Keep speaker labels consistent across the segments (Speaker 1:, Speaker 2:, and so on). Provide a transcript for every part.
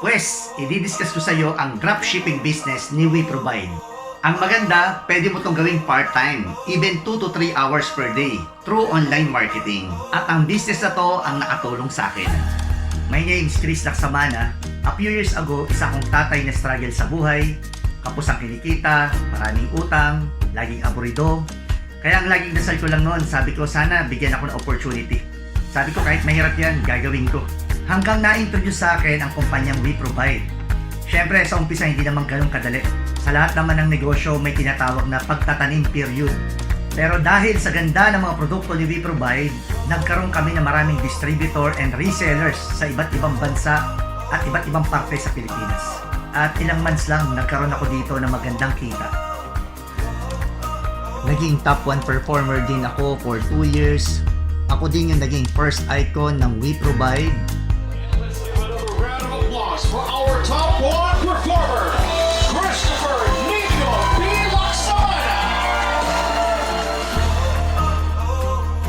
Speaker 1: Pwes, i-discuss ko sa iyo ang dropshipping business ni WeProvide. Ang maganda, pwede mo itong gawing part-time, even 2 to 3 hours per day, through online marketing. At ang business na to ang nakatulong sa akin. My name is Chris Laksamana. A few years ago, isa akong tatay na struggle sa buhay, kapos ang kinikita, maraming utang, laging aburido. Kaya ang laging dasal ko lang noon, sabi ko sana bigyan ako ng opportunity. Sabi ko kahit mahirap yan, gagawin ko. Hanggang na-introduce sa akin ang kumpanyang WeProvide. Siyempre sa umpisa hindi naman ganun kadali. Sa lahat naman ng negosyo may tinatawag na pagtatanim period. Pero dahil sa ganda ng mga produkto ni WeProvide, nagkaroon kami ng maraming distributor and resellers sa iba't ibang bansa at iba't ibang parte sa Pilipinas. At ilang months lang nagkaroon ako dito ng magandang kita. Naging top 1 performer din ako for 2 years. Ako din yung naging first icon ng WeProvide.
Speaker 2: Let's give another round of applause for our top one performer, Christopher Nico P. Laksamana.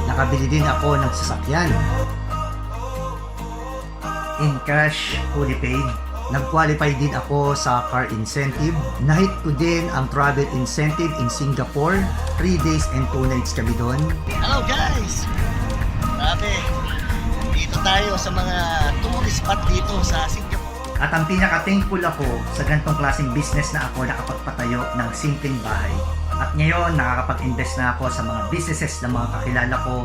Speaker 1: Nakabili din ako ng sasakyan. In cash, fully paid. Nag-qualify din ako sa car incentive. Nahit ko din ang travel incentive in Singapore. 3 days and 2 nights kami doon.
Speaker 3: Hello guys! Grabe, dito tayo sa mga tourist spot dito sa Singapore.
Speaker 1: At ang pinaka-thankful ako sa ganitong klaseng business na ako nakapagpatayo ng simpleng bahay. At ngayon, nakakapag-invest na ako sa mga businesses ng mga kakilala ko.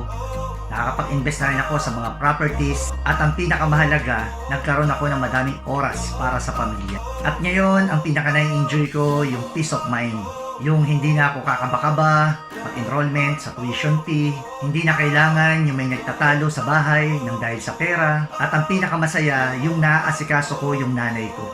Speaker 1: Nakakapag-invest na rin ako sa mga properties. At ang pinakamahalaga, nagkaroon ako ng madaming oras para sa pamilya. At ngayon, ang pinaka-na-enjoy ko, yung peace of mind. Yung hindi na ako kakaba-kaba, pag-enrollment sa tuition fee, hindi na kailangan yung may nagtatalo sa bahay ng dahil sa pera, at ang pinakamasaya, yung naaasikaso ko yung nanay ko.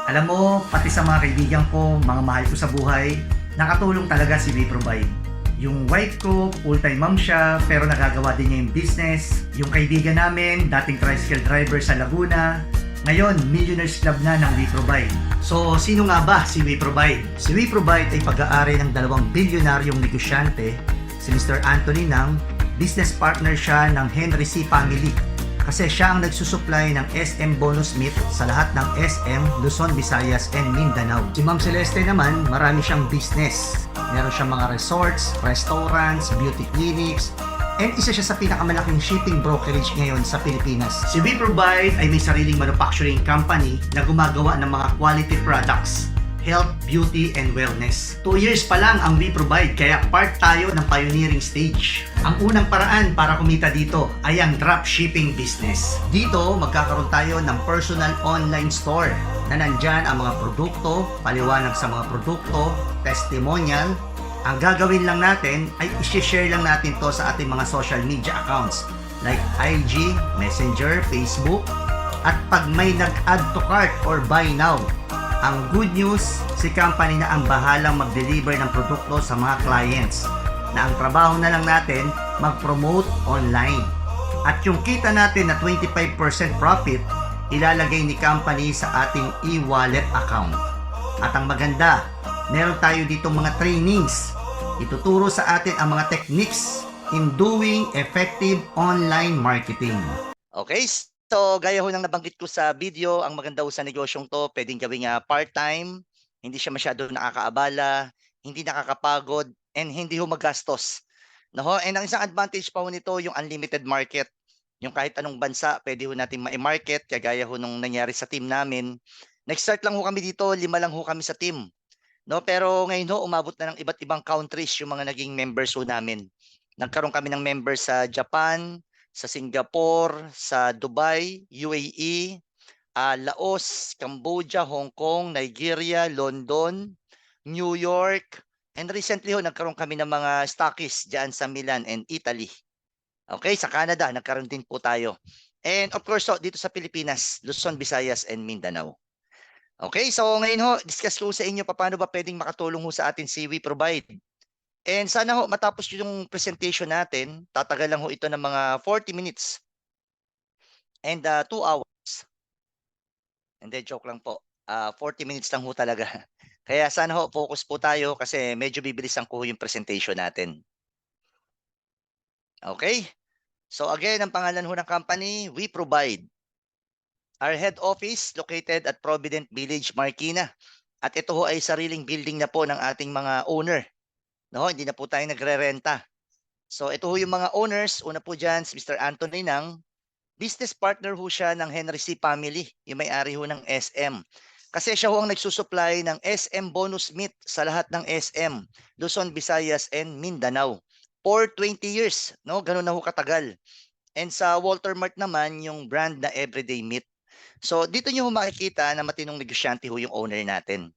Speaker 1: Alam mo, pati sa mga kaibigan ko, mga mahal ko sa buhay, nakatulong talaga si WeProvide. Yung wife ko, full-time mom siya, pero nagagawa din niya yung business. Yung kaibigan namin, dating tricycle driver sa Laguna, ngayon, Millionaires Club na ng WeProvide. So, sino nga ba si WeProvide? Si WeProvide ay pag-aari ng 2 bilyonaryong negosyante, si Mr. Anthony Nang, business partner siya ng Henry C. Family. Kasi siya ang nagsusupply ng SM Bonus Meat sa lahat ng SM, Luzon, Visayas, and Mindanao. Si Ma'am Celeste naman, marami siyang business. Meron siyang mga resorts, restaurants, beauty clinics, and isa siya sa pinakamalaking shipping brokerage ngayon sa Pilipinas. Si WeProvide ay may sariling manufacturing company na gumagawa ng mga quality products, health, beauty, and wellness. 2 years pa lang ang WeProvide kaya part tayo ng pioneering stage. Ang unang paraan para kumita dito ay ang dropshipping business. Dito, magkakaroon tayo ng personal online store na nandyan ang mga produkto, paliwanag sa mga produkto, testimonial. Ang gagawin lang natin ay i-share lang natin to sa ating mga social media accounts like IG, Messenger, Facebook. At pag may nag-add to cart or buy now, ang good news, si company na ang bahalang mag-deliver ng produkto sa mga clients na ang trabaho na lang natin mag-promote online. At yung kita natin na 25% profit, ilalagay ni company sa ating e-wallet account. At ang maganda, meron tayo dito mga trainings. Ituturo sa atin ang mga techniques in doing effective online marketing.
Speaker 3: Okay, so gaya ho ng nabanggit ko sa video, ang maganda ho sa negosyong to, pwedeng gawing part-time, hindi siya masyado nakakaabala, hindi nakakapagod, and hindi ho magastos. No? And ang isang advantage pa ho nito, yung unlimited market. Yung kahit anong bansa, pwede ho natin ma-market, kagaya ho nung nangyari sa team namin. Nag-start lang ho kami dito, 5 lang ho kami sa team. No, pero ngayon ho, umabot na ng iba't ibang countries yung mga naging members ho namin. Nagkaroon kami ng members sa Japan, sa Singapore, sa Dubai, UAE, Laos, Cambodia, Hong Kong, Nigeria, London, New York, and recently ho, nagkaroon kami ng mga stockists dyan sa Milan and Italy. Okay, sa Canada, nagkaroon din po tayo. And of course, ho, dito sa Pilipinas, Luzon, Visayas, and Mindanao. Okay, so ngayon ho, discuss ko sa inyo paano ba pwedeng makatulong ho sa atin si WeProvide. And sana ho, matapos yung presentation natin, tatagal lang ho ito ng mga 40 minutes and 2 hours. Hindi, joke lang po. 40 minutes lang ho talaga. Kaya sana ho, focus po tayo kasi medyo bibilisan ko yung presentation natin. Okay? So again, ang pangalan ho ng company, WeProvide. Our head office located at Provident Village, Marikina. At ito ho ay sariling building na po ng ating mga owner. No, hindi na po tayo nagre-renta. So ito ho yung mga owners. Una po dyan, si Mr. Anthony Nang. Business partner ho siya ng Henry C. Family, yung may-ari ho ng SM. Kasi siya ho ang nagsusupply ng SM bonus meat sa lahat ng SM, Luzon, Visayas, and Mindanao. For 20 years, no? Ganun na ho katagal. And sa Walter Mart naman, yung brand na Everyday Meat. So dito nyo ho makikita na matinong negosyante ho yung owner natin.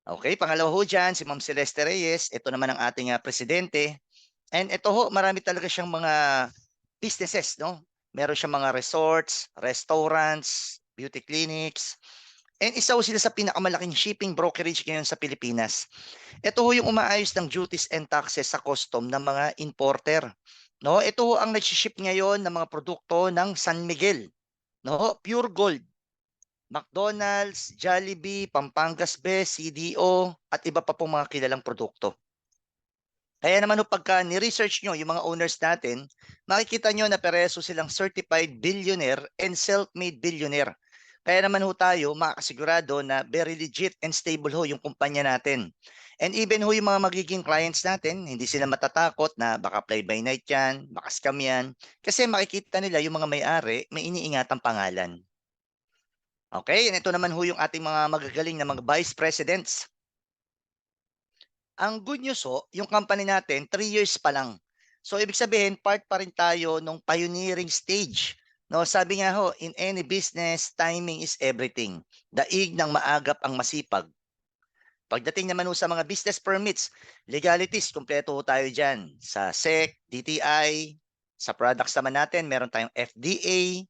Speaker 3: Okay, pangalawa ho dyan, si Ma'am Celeste Reyes. Ito naman ang ating presidente. And ito ho, marami talaga siyang mga businesses, no? Meron siyang mga resorts, restaurants, beauty clinics. And isa ho sila sa pinakamalaking shipping brokerage ngayon sa Pilipinas. Ito ho yung umaayos ng duties and taxes sa custom ng mga importer. No, ito ho ang nag-ship ngayon ng mga produkto ng San Miguel. No, pure gold. McDonald's, Jollibee, Pampangas Best, CDO, at iba pa pong mga kilalang produkto. Kaya naman pagka ni-research nyo yung mga owners natin, makikita nyo na pareso silang certified billionaire and self-made billionaire. Kaya naman ho tayo makasigurado na very legit and stable ho yung kumpanya natin. And even ho yung mga magiging clients natin, hindi sila matatakot na baka fly by night yan, baka scam yan. Kasi makikita nila yung mga may-ari, may iniingatang pangalan. Okay, and ito naman ho yung ating mga magagaling na mga vice presidents. Ang good news ho, yung company natin, 3 years pa lang. So, ibig sabihin, part pa rin tayo nung pioneering stage. No, sabi nga ho, in any business, timing is everything. Daig ng maagap ang masipag. Pagdating naman ho sa mga business permits, legalities, kumpleto ho tayo dyan. Sa SEC, DTI, sa products naman natin, meron tayong FDA,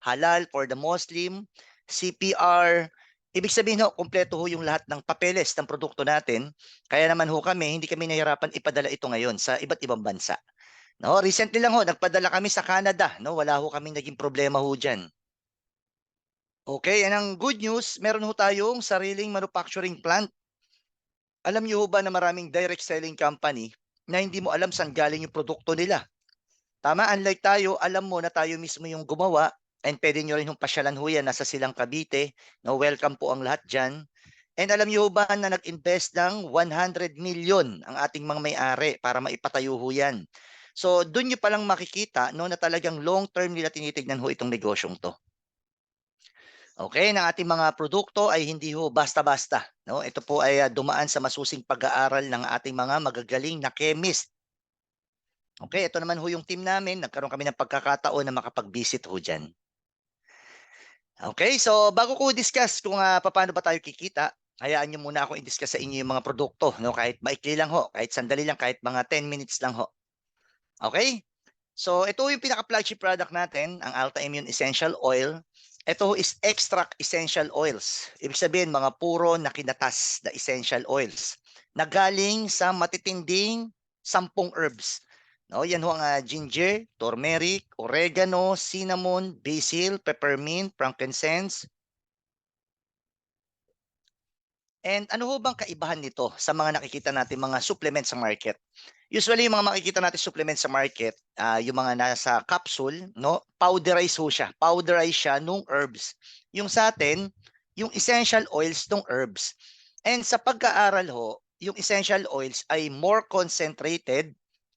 Speaker 3: halal for the Muslim, CPR. Ibig sabihin ho, kumpleto ho yung lahat ng papeles ng produkto natin. Kaya naman ho kami, hindi kami nahirapan ipadala ito ngayon sa iba't ibang bansa. No, recently lang ho, nagpadala kami sa Canada. No, wala ho kaming naging problema ho dyan. Okay, and ang good news, meron ho tayong sariling manufacturing plant. Alam niyo ho ba na maraming direct selling company na hindi mo alam saan galing yung produkto nila? Tama, unlike tayo, alam mo na tayo mismo yung gumawa. And pwede nyo rin yung pasyalan ho yan, nasa Silang Cavite. No, welcome po ang lahat dyan. And alam nyo ba na nag-invest ng 100 million ang ating mga may-ari para maipatayo ho yan. So doon nyo palang makikita no, na talagang long term nila tinitignan ho itong negosyong to. Okay, na ating mga produkto ay hindi ho basta-basta. No? Ito po ay dumaan sa masusing pag-aaral ng ating mga magagaling na chemist. Okay, ito naman ho yung team namin. Nagkaroon kami ng pagkakataon na makapag-visit ho dyan. Okay, so bago ko discuss kung paano ba tayo kikita, hayaan nyo muna akong i-discuss sa inyo yung mga produkto, no? Kahit maikli lang ho, kahit sandali lang, kahit mga 10 minutes lang ho. Okay? So ito yung pinaka-flagship product natin, ang Alta Immune Essential Oil. Ito is extract essential oils. Ibig sabihin, mga puro na kinatas na essential oils na galing sa matitinding 10 herbs. No, yan ho ang ginger, turmeric, oregano, cinnamon, basil, peppermint, frankincense. And ano ho bang kaibahan nito sa mga nakikita natin mga supplements sa market? Usually yung mga makikita natin supplements sa market, yung mga nasa capsule, no, powderize ho siya. Powderize siya nung herbs. Yung sa atin, yung essential oils nung herbs. And sa pagkaaral ho, yung essential oils ay more concentrated,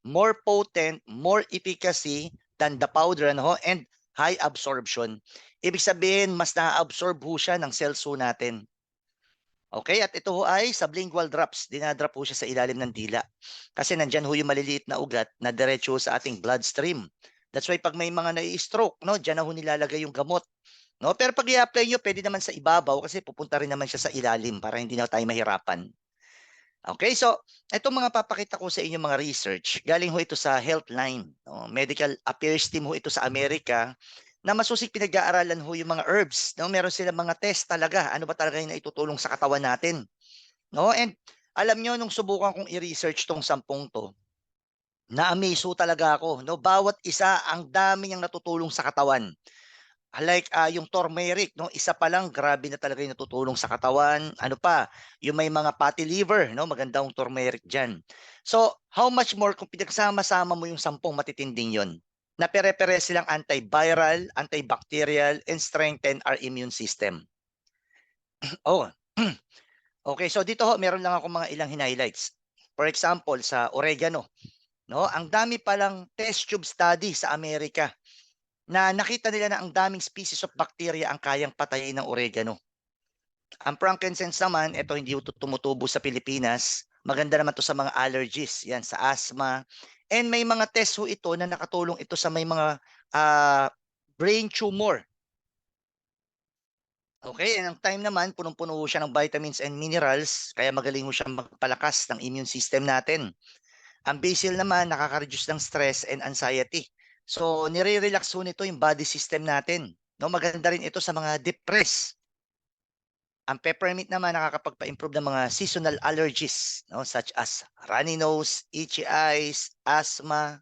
Speaker 3: more potent, more efficacy than the powder, ano, and high absorption. Ibig sabihin, mas na-absorb ho siya ng cells ho natin. Okay, at ito ho ay sublingual drops. Dinadrop ho siya sa ilalim ng dila. Kasi nandyan ho yung maliliit na ugat na diretso sa ating bloodstream. That's why pag may mga nai-stroke, no, dyan na ho nilalagay yung gamot. No? Pero pag i-apply nyo, pwede naman sa ibabaw kasi pupunta rin naman siya sa ilalim para hindi na tayo mahirapan. Okay, so itong mga papakita ko sa inyo mga research, galing ho ito sa Healthline. No? Medical Affairs team ho ito sa Amerika na masusig pinag-aaralan ho yung mga herbs. No? Meron silang mga test talaga. Ano ba talaga yung naitutulong sa katawan natin? No? And alam nyo, nung subukan kong i-research tong 10 to, na-amaze ho talaga ako. No? Bawat isa, ang dami niyang natutulong sa katawan. Like yung turmeric, no, isa pa lang grabe na talaga yung natutulong sa katawan. Ano pa, yung may mga fatty liver, no, magandang turmeric diyan. So, how much more kung pinagsama-sama mo yung 10 matitinding 'yon? na pere-pere silang antiviral, antibacterial, and strengthen our immune system. Oh, okay. So dito ho, meron lang ako mga ilang highlights. For example, sa oregano, no? Ang dami palang test tube study sa Amerika na nakita nila na ang daming species of bacteria ang kayang patayin ng oregano. Ang frankincense naman, ito hindi ito tumutubo sa Pilipinas. Maganda naman to sa mga allergies, yan, sa asthma. And may mga test ho ito na nakatulong ito sa may mga brain tumor. Okay, and ang time naman, punong-puno ho siya ng vitamins and minerals, kaya magaling ho siya magpalakas ng immune system natin. Ang basil naman, nakaka-reduce ng stress and anxiety. So, nire-relax ho nito yung body system natin. No, maganda rin ito sa mga depressed. Ang peppermint naman nakakapagpa-improve ng mga seasonal allergies, no, such as runny nose, itchy eyes, asthma.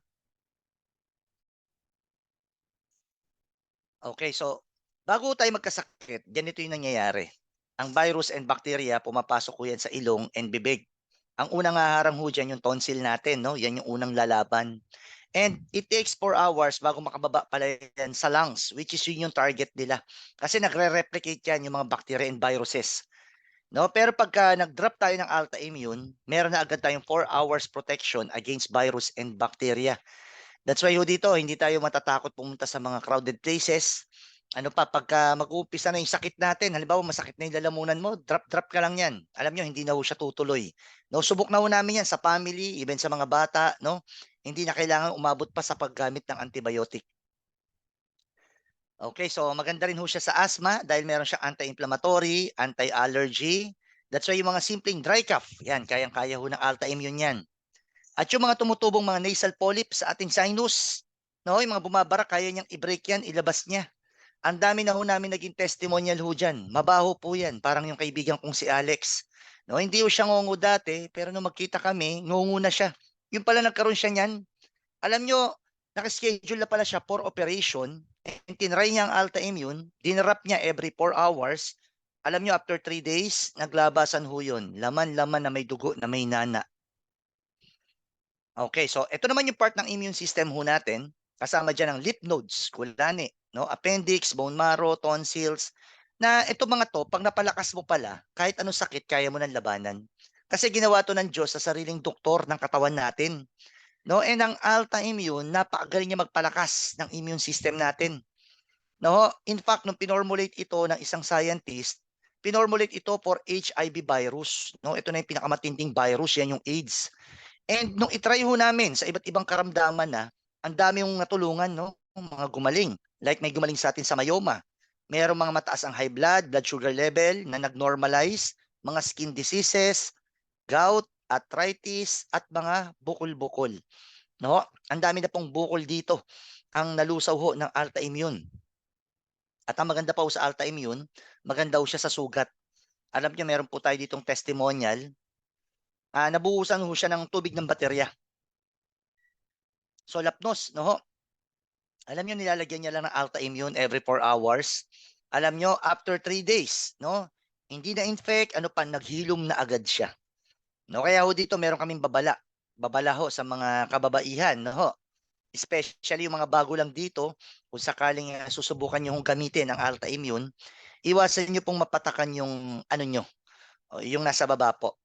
Speaker 3: Okay, so bago tayo magkasakit, ganito yung nangyayari. Ang virus and bacteria, pumapasok ko yan sa ilong and bibig. Ang unang haharang ho dyan yung tonsil natin, no? Yan yung unang lalaban. And it takes 4 hours bago makababa pala yan sa lungs, which is yun yung target nila. Kasi nagre-replicate yan yung mga bacteria and viruses. No, pero pagka nag-drop tayo ng alta immune, meron na agad tayong 4 hours protection against virus and bacteria. That's why ho dito, hindi tayo matatakot pumunta sa mga crowded places. Ano pa, pagka mag-uumpisa na yung sakit natin, halimbawa masakit na yung lalamunan mo, drop ka lang yan. Alam nyo, hindi na ho siya tutuloy. No, subok na ho namin yan sa family, even sa mga bata, no? Hindi na kailangan umabot pa sa paggamit ng antibiotic. Okay, so maganda rin ho siya sa asthma dahil meron siyang anti-inflammatory, anti-allergy. That's why yung mga simpleng dry cough, yan, kayang-kaya ho ng alta immune yan. At yung mga tumutubong mga nasal polyps sa ating sinus, no, yung mga bumabara, kaya niyang i-break yan, ilabas niya. Ang dami na ho namin naging testimonial ho dyan. Mabaho po yan, parang yung kaibigan kong si Alex. No, hindi ho siya ngungu dati, pero nung magkita kami, ngungu na siya. Yung pala nagkaroon siya niyan. Alam nyo, nakaschedule na pala siya for operation, and tinry niya ang alta immune, dinrap niya every 4 hours. Alam nyo, after 3 days, naglabasan ho yun. Laman-laman na may dugo, na may nana. Okay, so ito naman yung part ng immune system ho natin. Kasama dyan ang lymph nodes, kulani, no? Appendix, bone marrow, tonsils, na ito mga to, pag napalakas mo pala, kahit anong sakit, kaya mo nang labanan. Kasi ginawa to ng Diyos sa sariling doktor ng katawan natin. No, and ang alta immune, napakagaling niya magpalakas ng immune system natin. No, in fact, nung pinormulate ito ng isang scientist, pinormulate ito for HIV virus. No, ito na yung pinakamatinding virus, yan yung AIDS. And nung itry ho namin sa iba't ibang karamdaman na, ang dami yung natulungan, no, mga gumaling. Like may gumaling sa atin sa myoma. Mayroong mga mataas ang high blood sugar level na nag-normalize, mga skin diseases, gout, arthritis, at mga bukol-bukol. No? Ang dami na pong bukol dito ang nalusaw ho ng alta immune. At ang maganda pa ho sa alta immune, maganda ho siya sa sugat. Alam niyo, meron po tayo ditong testimonial. Nabuhusan ho siya ng tubig ng baterya. So lapnos, no ho? Alam niyo, nilalagyan niya lang ng alta immune every 4 hours. Alam niyo, after 3 days, no? Hindi na infect, ano pa, naghilom na agad siya. No, kaya ho dito meron kaming babala. Babala ho sa mga kababaihan, no ho. Especially yung mga bago lang dito, kung sakaling susubukan niyo hong gamitin ang alta immune, iwasan niyo pong mapatakan yung ano niyo, yung nasa baba po.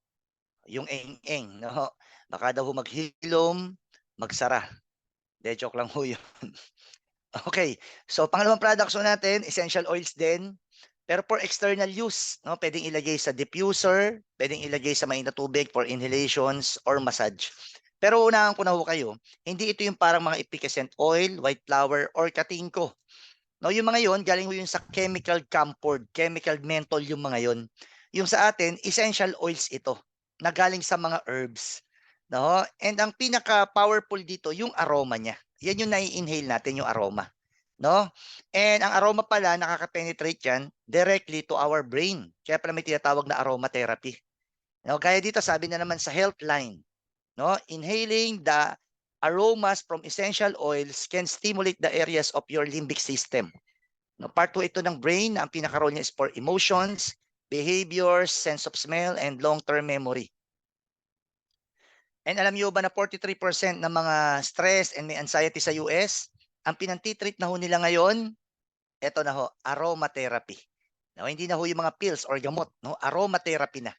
Speaker 3: Yung eng-eng, no ho. Baka daw ho maghilom, magsara. De joke lang ho yun. Okay. So pangalawang products ho natin, essential oils din. Pero for external use, no, pwedeng ilagay sa diffuser, pwedeng ilagay sa mainit na tubig for inhalations or massage. Pero unahan ko na ho kayo, hindi ito yung parang mga efficient oil, white flower, or katingko. No, yung mga yon galing ho yung sa chemical comfort, chemical menthol yung mga yon. Yung sa atin, essential oils ito, na galing sa mga herbs. No? And ang pinaka-powerful dito, yung aroma niya. Yan yung nai-inhale natin, yung aroma. No? And ang aroma pala, nakaka-penetrate yan directly to our brain. Kaya pala may tinatawag na aromatherapy. No? Kaya dito, sabi na naman sa Healthline, no? Inhaling the aromas from essential oils can stimulate the areas of your limbic system. No? Part 2 ito ng brain, na ang pinaka-role niya is for emotions, behaviors, sense of smell, and long-term memory. And alam niyo ba na 43% ng mga stress and may anxiety sa US ang pinanti-treat na ho nila ngayon, eto na ho, aromatherapy. No, hindi na ho yung mga pills or gamot, no? Aromatherapy na.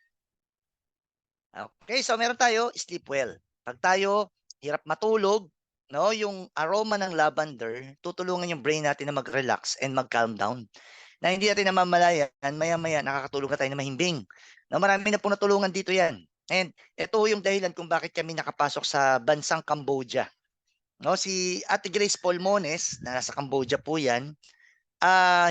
Speaker 3: Okay, so meron tayo sleep well. Pag tayo hirap matulog, no, yung aroma ng lavender, tutulungan yung brain natin na mag-relax and mag-calm down. Na hindi natin namamalayan, maya-maya nakakatulog na tayo na mahimbing. No, marami na pong natulungan dito yan. And ito yung dahilan kung bakit kami nakapasok sa bansang Cambodia. No, si Ate Grace Polmones, na nasa Cambodia po yan,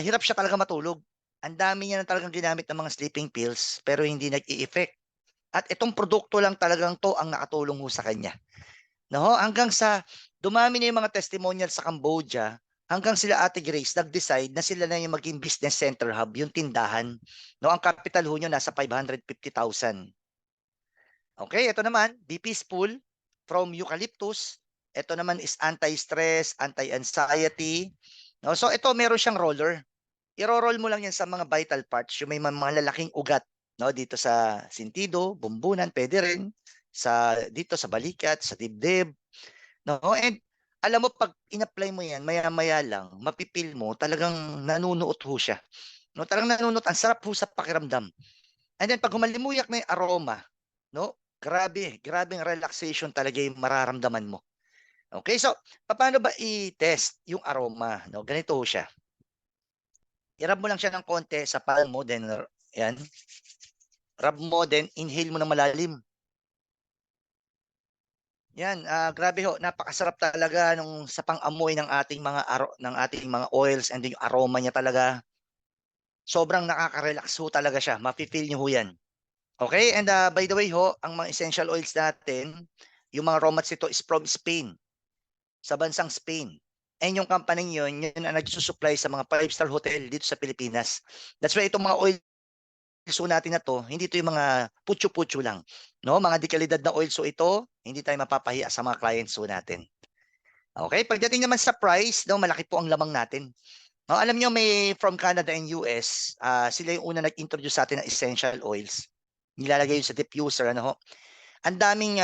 Speaker 3: hirap siya talaga matulog. Ang dami niya na talagang ginamit ng mga sleeping pills pero hindi nag-i-effect. At itong produkto lang talagang to ang nakatulong ho sa kanya. No, hanggang sa dumami na yung mga testimonial sa Cambodia, hanggang sila Ate Grace nag-decide na sila na yung maging business center hub, yung tindahan. No, ang capital ho nyo nasa 550,000. Okay, ito naman, Be Peaceful from Eucalyptus. Ito naman is anti-stress, anti-anxiety. No, so ito meron siyang roller. I-roll mo lang yan sa mga vital parts, yung may mga lalaking ugat, no, dito sa sintido, bumbunan, pwede rin sa dito sa balikat, sa dibdib, no? And alam mo pag in-apply mo yan, maya-maya lang, mapipil mo talagang nanunuot ho siya. No, talagang nanunuot, ang sarap ho sa pakiramdam. And then pag humalimuyak na yung aroma, no? Grabe ang relaxation talaga yung mararamdaman mo. Okay, so paano ba i-test yung aroma, no? Ganito ho siya. I-rub mo lang siya ng konti sa palm mo, then yan. Rub mo, then inhale mo ng malalim. Yan, grabe ho, napakasarap talaga nung sa pang-amoy ng ating mga oils and then yung aroma niya talaga. Sobrang nakaka-relax ho talaga siya. Mapi-feel niyo ho yan. Okay, and by the way ho, ang mga essential oils natin, yung mga raw mats ito is from Spain. Sa bansang Spain. And yung company yun ang nagsusupply sa mga 5-star hotel dito sa Pilipinas. That's why itong mga oils natin na to, hindi ito yung mga putyo-putyo lang. No, mga dekalidad na oils ito, hindi tayo mapapahiya sa mga clients natin. Okay, pagdating naman sa price, no, malaki po ang lamang natin. No, alam nyo may from Canada and US, sila yung una nag-introduce sa atin ng essential oils. Nilalagay yun sa diffuser, ano ho. Ang daming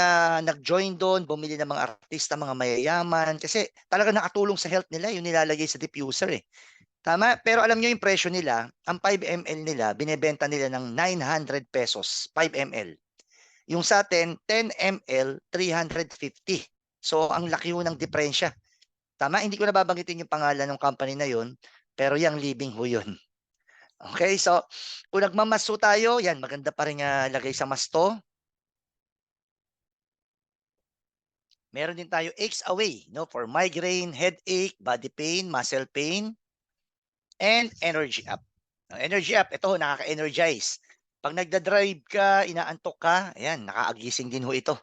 Speaker 3: nag-join doon, bumili ng mga artista, mga mayayaman, kasi talaga nakatulong sa health nila yung nilalagay sa diffuser eh. Tama? Pero alam nyo yung presyo nila, ang 5 ml nila, binebenta nila ng 900 pesos, 5 ml. Yung sa atin, 10 ml, 350. So, ang laki ho ng diferensya. Tama? Hindi ko nababanggitin yung pangalan ng company na yun, pero yung living ho yun. Okay, so kung nagmamasto tayo, yan, maganda pa rin lagay sa masto. Meron din tayo aches away, no, for migraine, headache, body pain, muscle pain, and energy up. Energy up, ito nakaka-energize. Pag nagda-drive ka, inaantok ka, ayan, nakaagising din ho ito.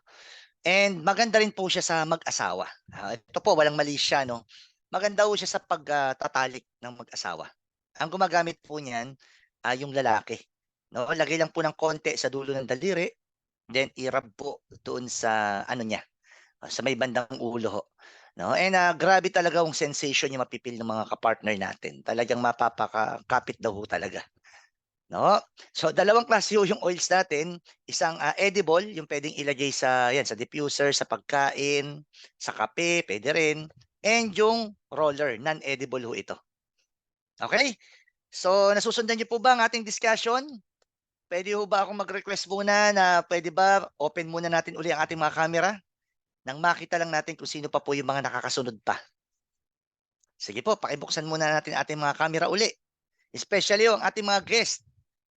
Speaker 3: And maganda rin po siya sa mag-asawa. Ito po, walang mali siya, no? Maganda po siya sa pagtatalik ng mag-asawa. Ang gumagamit po niyan, yung lalaki. No? Lagay lang po ng konti sa dulo ng daliri, then i-rub po doon sa ano niya, sa may bandang ulo ho. No? And grabe talaga yung sensation yung mapipil ng mga kapartner natin. Talagang mapapakapit daw ho talaga. No? So dalawang klase yung oils natin, isang edible, yung pwedeng ilagay sa diffuser, sa pagkain, sa kape, pwede rin. And yung roller, non-edible ho ito. Okay? So nasusundan niyo po ba ang ating discussion? Pwede ho ba akong mag-request muna na pwede ba open muna natin uli ang ating mga camera? Nang makita lang natin kung sino pa po yung mga nakakasunod pa. Sige po, pakibuksan muna natin ating mga camera uli. Especially yung ating mga guest.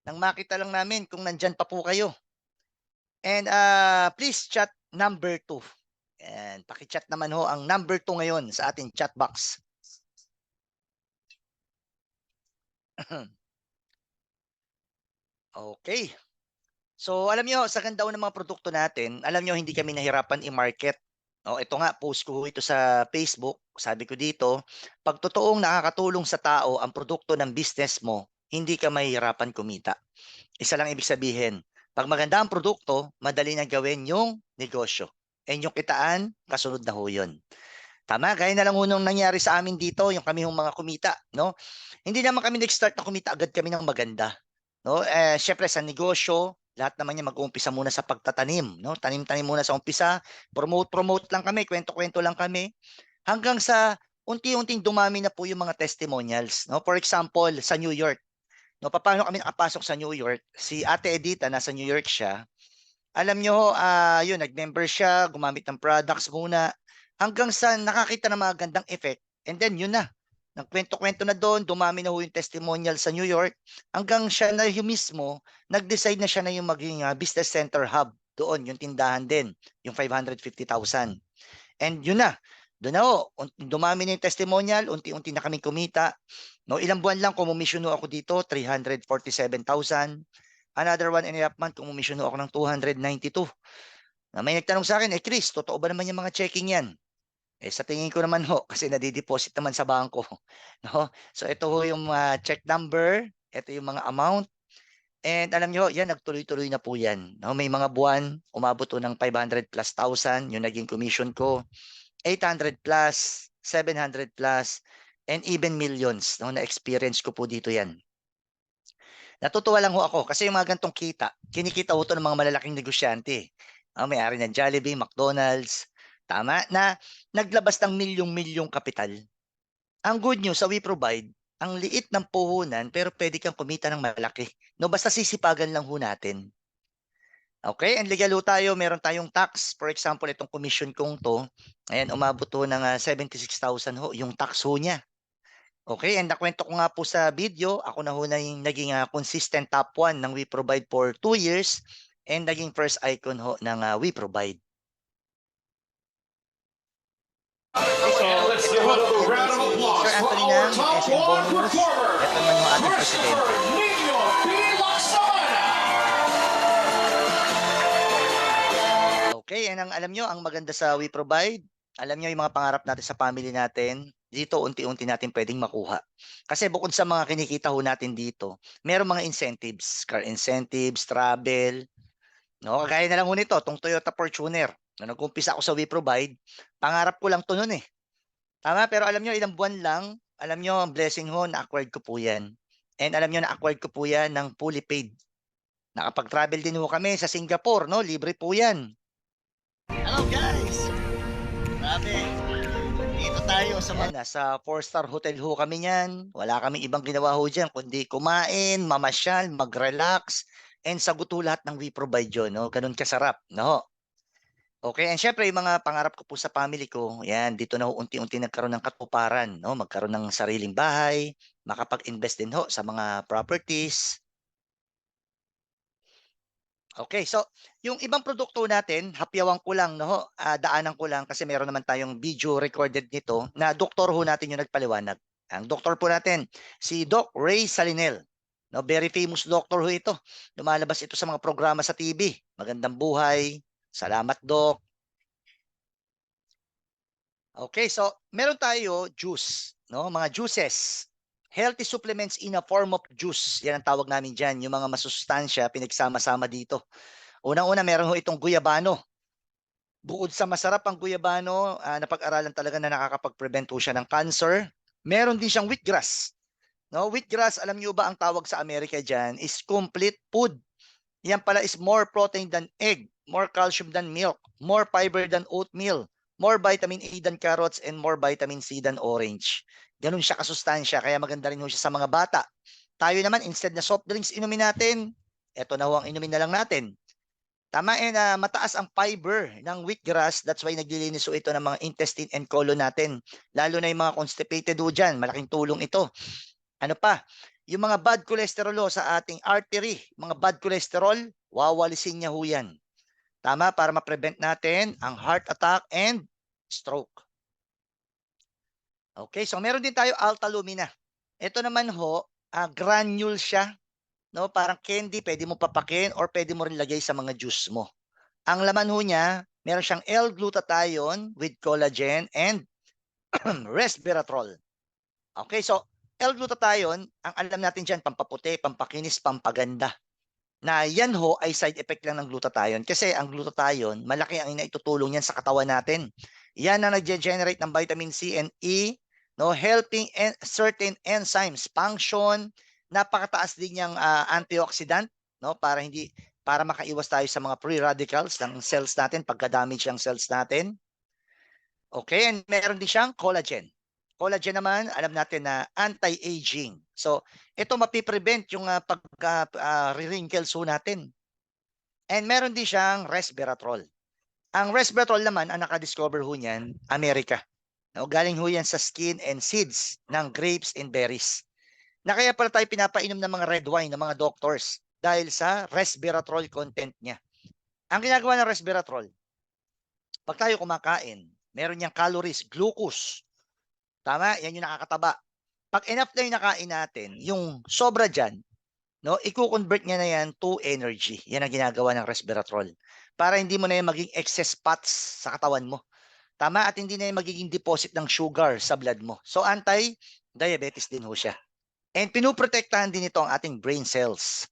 Speaker 3: Nang makita lang namin kung nandyan pa po kayo. And please chat number 2. And paki-chat naman ho ang number 2 ngayon sa ating chat box. Okay. So alam nyo, sa ganda ng mga produkto natin, alam nyo hindi kami nahirapan i-market. No, ito nga, post ko ito sa Facebook. Sabi ko dito, pag totoong nakakatulong sa tao ang produkto ng business mo, hindi ka mahihirapan kumita. Isa lang ibig sabihin, pag maganda ang produkto, madali na gawin yung negosyo. And yung kitaan, kasunod na ho yun. Tama, gaya na lang unang nangyari sa amin dito, yung kami mga kumita. No? Hindi naman kami nag-start na kumita agad kami ng maganda. No? Syempre sa negosyo, lahat naman niya mag-uumpisa muna sa pagtatanim. No? Tanim-tanim muna sa umpisa, promote lang kami, kwento-kwento lang kami. Hanggang sa unti-unting dumami na po yung mga testimonials, no? For example, sa New York, no, paano kami nakapasok sa New York? Si Ate Edita, nasa New York siya. Alam nyo, yun, nag-member siya, gumamit ng products muna, hanggang sa nakakita ng mga gandang effect. And then, yun na. Nagkwento-kwento na doon, dumami na ho yung testimonial sa New York, hanggang siya na yung mismo, nag-decide na siya na yung maging business center hub doon, yung tindahan din, yung 550,000. And yun na. Doon na ho, dumami na yung testimonial, unti-unti na kaming kumita. No, ilang buwan lang kumomisyon ako dito, 347,000. Another 1.5 month, kumomisyon ako ng 292. Na may nagtanong sa akin, Chris, totoo ba naman yung mga checking yan? Sa tingin ko naman ho, kasi nadideposit naman sa bangko. No? So ito ho yung check number, ito yung mga amount. And alam nyo, yan, nagtuloy-tuloy na po yan. No? May mga buwan, umabot to ng 500 plus thousand, yung naging commission ko. 800 plus, 700 plus, and even millions. No? Na-experience ko po dito yan. Natutuwa lang ho ako kasi yung mga gantong kita, kinikita ho ito ng mga malalaking negosyante. May-ari ng Jollibee, McDonald's, tama, na naglabas ng milyong-milyong kapital. Ang good news sa We Provide, ang liit ng puhunan pero pwede kang kumita ng malaki. No, basta sisipagan lang ho natin. Okay, and legal ho tayo, meron tayong tax. For example, itong commission kong to, ayan, umabot ho ng 76,000 ho, yung tax ho niya. Okay, and nakwento ko nga po sa video, ako na ho na yung naging consistent top 1 ng We Provide for 2 years and naging first icon ho ng We Provide. Okay,
Speaker 2: And let's give a round of applause
Speaker 3: Sir
Speaker 2: for
Speaker 3: Anthony
Speaker 2: our
Speaker 3: ng
Speaker 2: top
Speaker 3: SM
Speaker 2: one
Speaker 3: Bonus.
Speaker 2: performer,
Speaker 3: Ito naman yung ating presidente.
Speaker 2: Christopher Nino P. Lacson.
Speaker 3: Okay, and ang alam nyo, ang maganda sa We Provide, alam nyo yung mga pangarap natin sa family natin, dito unti-unti natin pwedeng makuha. Kasi bukod sa mga kinikita ho natin dito, meron mga incentives, car incentives, travel, no? Kagaya na lang ho nito, itong Toyota Fortuner. Na nag-umpisa ako sa We Provide, pangarap ko lang to noon eh. Tama, pero alam nyo, ilang buwan lang, alam nyo, ang blessing ho, na-acquired ko po yan. And alam nyo, na-acquired ko po yan ng fully paid. Nakapag-travel din ho kami sa Singapore, no? Libre po yan. Hello guys! Grabe, dito tayo sa nasa 4-star hotel ho kami niyan. Wala kaming ibang ginawa ho dyan, kundi kumain, mamasyal, mag-relax, and sagot ho lahat ng We Provide yun, no? Ganun kasarap, no? Okay, and syempre yung mga pangarap ko po sa family ko, yan, dito na ho unti-unti nagkaroon ng katuparan, no? Magkaroon ng sariling bahay, makapag-invest din ho sa mga properties. Okay, so yung ibang produkto natin, hapyawan ko lang, no? Daanan ko lang kasi meron naman tayong video recorded nito na doktor ho natin yung nagpaliwanag. Ang doktor po natin, si Doc Ray Salinel. No, very famous doctor ho ito. Lumalabas ito sa mga programa sa TV. Magandang buhay. Salamat, Doc. Okay, so meron tayo juice, no? Mga juices. Healthy supplements in a form of juice. Yan ang tawag namin dyan. Yung mga masustansya, pinagsama-sama dito. Unang-una, meron ho itong guyabano. Bukod sa masarap ang guyabano, napag-aralan talaga na nakakapag-prevent ho siya ng cancer. Meron din siyang wheatgrass. No? Wheatgrass, alam niyo ba ang tawag sa Amerika dyan, is complete food. Yan pala is more protein than egg, more calcium than milk, more fiber than oatmeal, more vitamin A than carrots, and more vitamin C than orange. Ganun siya kasustansya, kaya maganda rin ho siya sa mga bata. Tayo naman, instead na soft drinks inumin natin, eto na ho ang inumin na lang natin. Tama, and mataas ang fiber ng wheatgrass, that's why naglilinis ho ito ng mga intestine and colon natin. Lalo na yung mga constipated ho dyan, malaking tulong ito. Ano pa? Yung mga bad cholesterol ho sa ating artery, mga bad cholesterol, wawalisin niya ho yan. Tama, para ma-prevent natin ang heart attack and stroke. Okay, so meron din tayo Alta Lumina. Ito naman ho, granule siya. No, parang candy, pwede mo papakin or pwede mo rin lagay sa mga juice mo. Ang laman ho niya, meron siyang L-glutathione with collagen and resveratrol. Okay, so L-glutathione, ang alam natin dyan, pampaputi, pampakinis, pampaganda. Na yan ho ay side effect lang ng glutathione. Kasi ang glutathione, malaki ang inaitutulong yan sa katawan natin. Yan ang nag-generate ng vitamin C and E, no, helping certain enzymes function. Napakataas din niyang antioxidant, no, para makaiwas tayo sa mga free radicals ng cells natin, pagka-damage ang cells natin. Okay, and meron din siyang collagen. Collagen naman, alam natin na anti-aging. So, ito mapiprevent yung wrinkles ho natin. And meron din siyang resveratrol. Ang resveratrol naman, ang nakadiscover ho niyan, Amerika. No, galing ho yan sa skin and seeds ng grapes and berries. Na kaya pala tayo pinapainom ng mga red wine ng mga doctors dahil sa resveratrol content niya. Ang ginagawa ng resveratrol, pag tayo kumakain, meron niyang calories, glucose. Tama? Yan yung nakakataba. Pag enough na yung nakain natin, yung sobra dyan, no, i-convert niya na yan to energy. Yan ang ginagawa ng resveratrol. Para hindi mo na yung maging excess fats sa katawan mo. Tama? At hindi na yung magiging deposit ng sugar sa blood mo. So, anti-diabetes din ho siya. And pinuprotektahan din ito ang ating brain cells.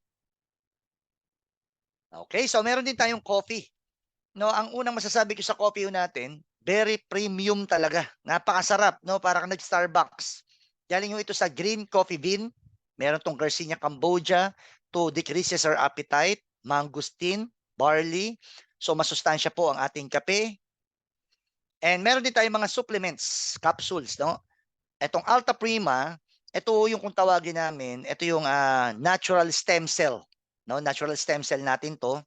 Speaker 3: Okay, so meron din tayong coffee. No, ang unang masasabi ko sa coffee natin, very premium talaga. Napakasarap, no? Para kang nag-Starbucks. Galing ho ito sa green coffee bean. Meron tong Garcinia Cambogia to decreases our appetite, mangosteen, barley. So masustansya po ang ating kape. And meron din tayong mga supplements, capsules, no? Etong Alta Prima, ito yung kung tawagin namin, ito yung natural stem cell, no? Natural stem cell natin to.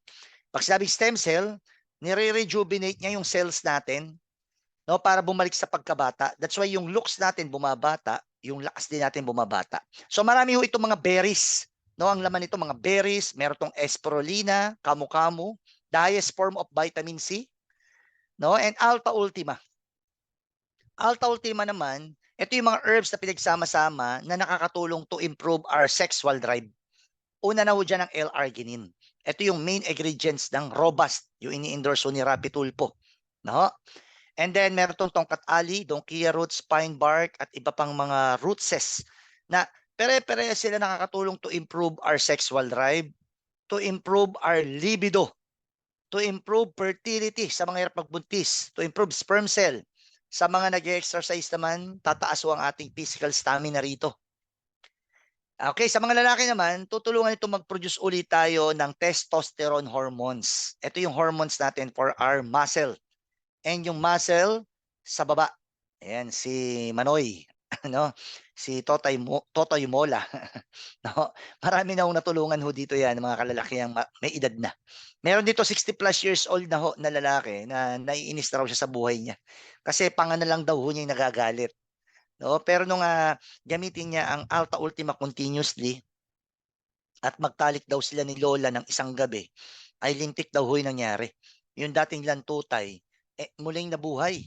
Speaker 3: Pag sinabing stem cell, nire-rejuvenate niya yung cells natin, no, para bumalik sa pagkabata. That's why yung looks natin bumabata, yung lakas din natin bumabata. So marami ho itong mga berries, no? Ang laman nito mga berries, meron tong spirulina, camu-camu, the highest form of vitamin C, no? And Alta Ultima. Alta Ultima naman, ito yung mga herbs na pinagsama-sama na nakakatulong to improve our sexual drive. Una na ho dyan ang L-arginine. Ito yung main ingredients ng Robust, yung ini-endorse ni Rapi Tulfo. No? And then meron tong tongkat ali, donkia roots, pine bark, at iba pang mga rootses na pere-pere sila nakakatulong to improve our sexual drive, to improve our libido, to improve fertility sa mga hirap magbuntis, to improve sperm cell. Sa mga nag-exercise naman, tataas ho ang ating physical stamina rito. Okay, sa mga lalaki naman, tutulungan ito mag-produce ulit tayo ng testosterone hormones. Ito yung hormones natin for our muscle. And yung muscle sa baba. Ayan, si Manoy, no? Si Totoy Mola. No? Marami na hong natulungan ho dito yan, mga kalalakihang may edad na. Meron dito 60 plus years old na, na lalaki na naiinis na raw siya sa buhay niya. Kasi panga na lang daw ho niya yung nagagalit. No, pero nung gamitin niya ang Alta Ultima continuously at magtalik daw sila ni Lola ng isang gabi, ay lintik daw ho yung nangyari. Yung dating lantutay, muling nabuhay.